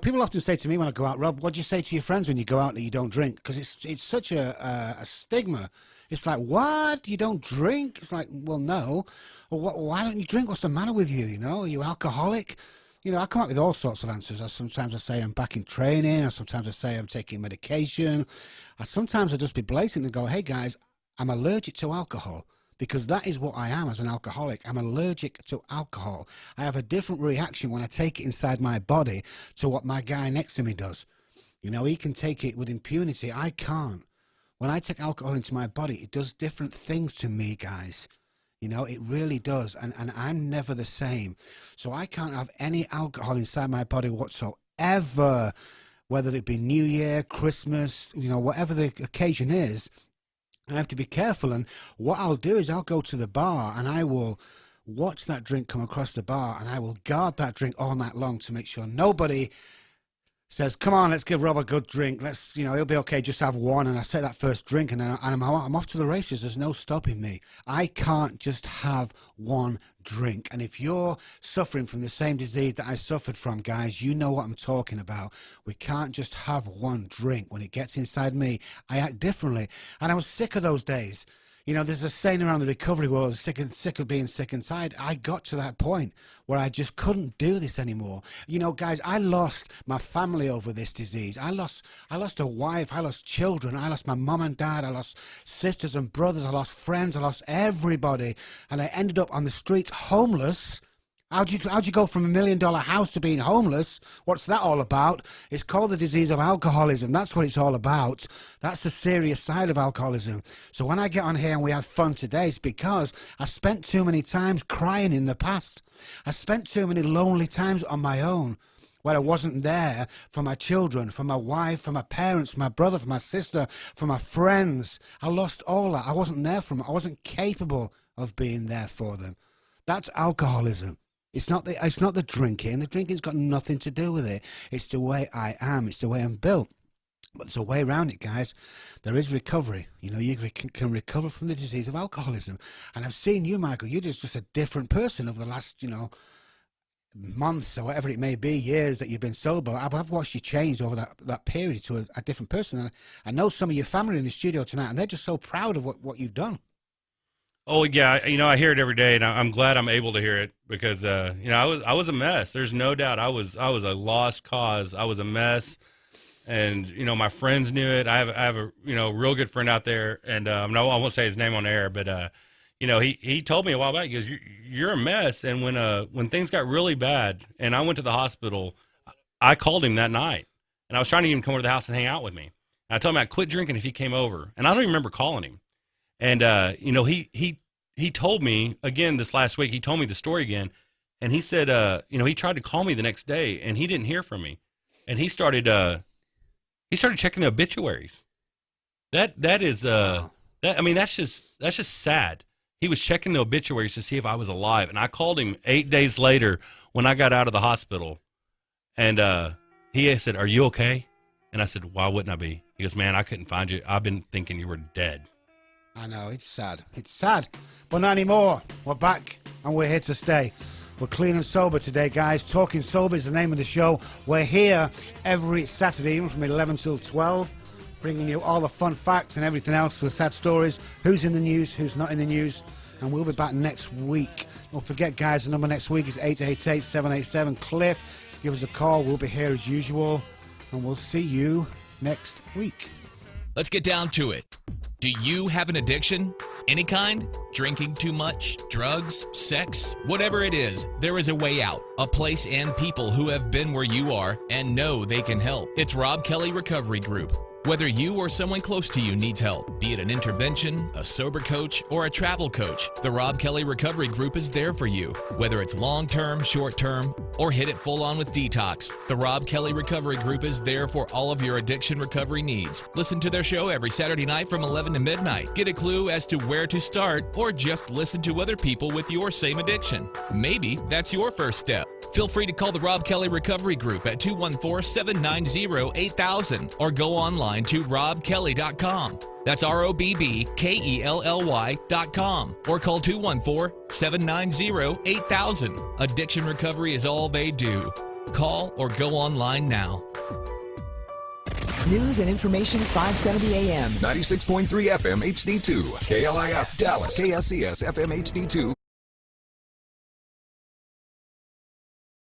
People often say to me when I go out, Rob, what do you say to your friends when you go out that you don't drink? Because it's such a stigma. It's like, what? You don't drink? It's like, well, no. Well, why don't you drink? What's the matter with you? You know, are you alcoholic? You know, I come up with all sorts of answers. Sometimes I say I'm back in training, or sometimes I say I'm taking medication. Sometimes I just be blatant and go, hey, guys, I'm allergic to alcohol. Because that is what I am as an alcoholic. I'm allergic to alcohol. I have a different reaction when I take it inside my body to what my guy next to me does. You know, he can take it with impunity. I can't. When I take alcohol into my body, it does different things to me, guys. You know, it really does. And I'm never the same. So I can't have any alcohol inside my body whatsoever, whether it be New Year, Christmas, you know, whatever the occasion is. I have to be careful, and what I'll do is I'll go to the bar and I will watch that drink come across the bar, and I will guard that drink all night long to make sure nobody says, come on, let's give Rob a good drink. Let's, you know, he'll be okay, just have one. And I say that first drink, and then I'm off to the races. There's no stopping me. I can't just have one drink. And if you're suffering from the same disease that I suffered from, guys, you know what I'm talking about. We can't just have one drink. When it gets inside me, I act differently. And I was sick of those days. You know, there's a saying around the recovery world, sick of being sick and tired. I got to that point where I just couldn't do this anymore. You know, guys, I lost my family over this disease. I lost a wife. I lost children. I lost my mom and dad. I lost sisters and brothers. I lost friends. I lost everybody. And I ended up on the streets homeless. How'd you go from $1 million house to being homeless? What's that all about? It's called the disease of alcoholism. That's what it's all about. That's the serious side of alcoholism. So when I get on here and we have fun today, it's because I spent too many times crying in the past. I spent too many lonely times on my own, where I wasn't there for my children, for my wife, for my parents, for my brother, for my sister, for my friends. I lost all that. I wasn't there for them. I wasn't capable of being there for them. That's alcoholism. It's not the drinking. The drinking's got nothing to do with it. It's the way I am. It's the way I'm built. But there's a way around it, guys. There is recovery. You know, you can recover from the disease of alcoholism. And I've seen you, Michael. You're just a different person over the last, you know, months or whatever it may be, years that you've been sober. I've watched you change over that period to a different person. And I know some of your family in the studio tonight, and they're just so proud of what you've done. Oh yeah, you know, I hear it every day, and I'm glad I'm able to hear it because you know, I was a mess. There's no doubt I was a lost cause. I was a mess, and you know, my friends knew it. I have a you know, real good friend out there, and no, I won't say his name on air, but you know, he told me a while back. He goes, "You're a mess," and when things got really bad, and I went to the hospital, I called him that night, and I was trying to get him to come over to the house and hang out with me. And I told him I'd quit drinking if he came over, and I don't even remember calling him. And, you know, he told me again this last week, he told me the story again. And he said, you know, he tried to call me the next day and he didn't hear from me. And he started checking the obituaries. That is, I mean, that's just sad. He was checking the obituaries to see if I was alive. And I called him 8 days later when I got out of the hospital. And, he said, "Are you okay?" And I said, "Why wouldn't I be?" He goes, "Man, I couldn't find you. I've been thinking you were dead." I know, it's sad. It's sad, but not anymore. We're back, and we're here to stay. We're clean and sober today, guys. Talking Sober is the name of the show. We're here every Saturday evening from 11 till 12, bringing you all the fun facts and everything else, the sad stories, who's in the news, who's not in the news, and we'll be back next week. Don't forget, guys, the number next week is 888-787-KLIF. Give us a call. We'll be here as usual, and we'll see you next week. Let's get down to it. Do you have an addiction? Any kind? Drinking too much? Drugs? Sex? Whatever it is, there is a way out. A place and people who have been where you are and know they can help. It's Robb Kelly Recovery Group. Whether you or someone close to you needs help, be it an intervention, a sober coach, or a travel coach, the Robb Kelly Recovery Group is there for you. Whether it's long-term, short-term, or hit it full-on with detox, the Robb Kelly Recovery Group is there for all of your addiction recovery needs. Listen to their show every Saturday night from 11 to midnight. Get a clue as to where to start, or just listen to other people with your same addiction. Maybe that's your first step. Feel free to call the Robb Kelly Recovery Group at 214-790-8000 or go online to robbkelly.com. That's ROBBKELLY.com or call 214-790-8000. Addiction recovery is all they do. Call or go online now. News and information 570 AM. 96.3 FM HD2. KLIF Dallas. KSCS FM HD2.